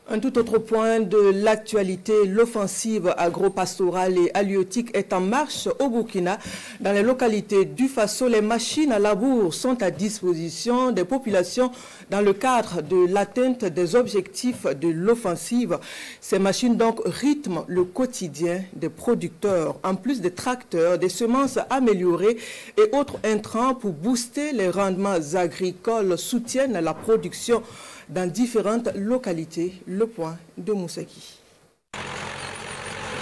Un tout autre point de l'actualité, l'offensive agro-pastorale et halieutique est en marche au Burkina. Dans les localités du Faso, les machines à labour sont à disposition des populations dans le cadre de l'atteinte des objectifs de l'offensive. Ces machines donc rythment le quotidien des producteurs, en plus des tracteurs, des semences améliorées et autres intrants pour booster les rendements agricoles, soutiennent la production dans différentes localités. Le point de Moussaki.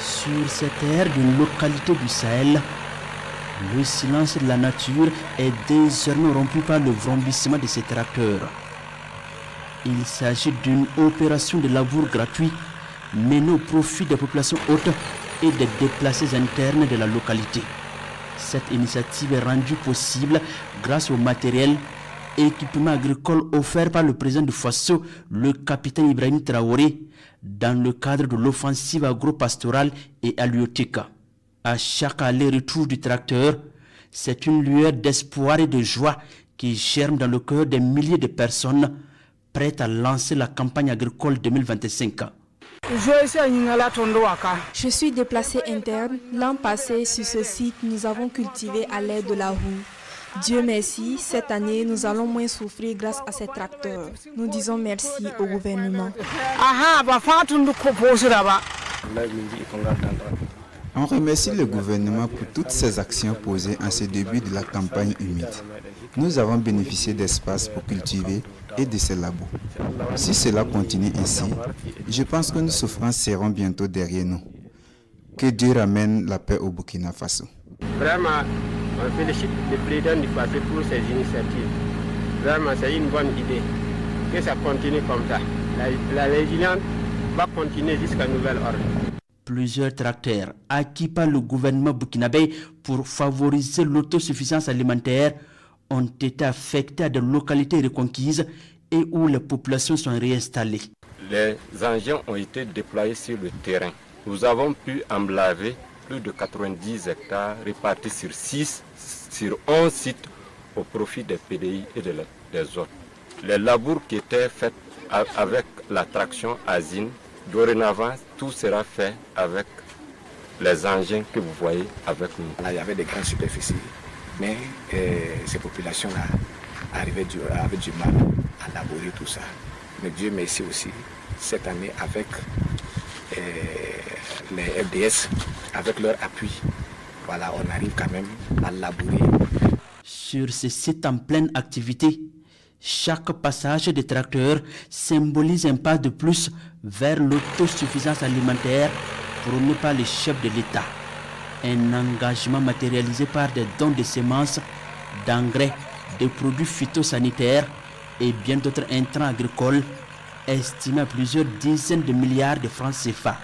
Sur cette terre d'une localité du Sahel, le silence de la nature est désormais rompu par le vrombissement de ces tracteurs. Il s'agit d'une opération de labour gratuit menée au profit des populations hautes et des déplacés internes de la localité. Cette initiative est rendue possible grâce au matériel équipement agricole offert par le président du Faso, le capitaine Ibrahim Traoré, dans le cadre de l'offensive agro-pastorale et halieutique. À chaque aller-retour du tracteur, c'est une lueur d'espoir et de joie qui germe dans le cœur des milliers de personnes prêtes à lancer la campagne agricole 2025. Je suis déplacé interne. L'an passé, sur ce site, nous avons cultivé à l'aide de la roue. Dieu merci, cette année, nous allons moins souffrir grâce à ces tracteurs. Nous disons merci au gouvernement. On remercie le gouvernement pour toutes ces actions posées en ce début de la campagne humide. Nous avons bénéficié d'espace pour cultiver et de ces labos. Si cela continue ainsi, je pense que nos souffrances seront bientôt derrière nous. Que Dieu ramène la paix au Burkina Faso. Vraiment, on félicite le président du Faso pour ces initiatives. Vraiment, c'est une bonne idée. Que ça continue comme ça. La résilience va continuer jusqu'à nouvel ordre. Plusieurs tracteurs acquis par le gouvernement burkinabé pour favoriser l'autosuffisance alimentaire ont été affectés à des localités reconquises et où les populations sont réinstallées. Les engins ont été déployés sur le terrain. Nous avons pu emblaver plus de 90 hectares répartis sur 11 sites au profit des PDI et des autres. Les labours qui étaient faits avec la traction Asine, dorénavant, tout sera fait avec les engins que vous voyez avec nous. Là, il y avait des grandes superficies, mais ces populations-là avaient du mal à labourer tout ça. Mais Dieu merci aussi, cette année, avec les FDS, avec leur appui, voilà, on arrive quand même à labourer. Sur ces sites en pleine activité, chaque passage des tracteurs symbolise un pas de plus vers l'autosuffisance alimentaire prônée par les chefs de l'État. Un engagement matérialisé par des dons de semences, d'engrais, de produits phytosanitaires et bien d'autres intrants agricoles estimés à plusieurs dizaines de milliards de francs CFA.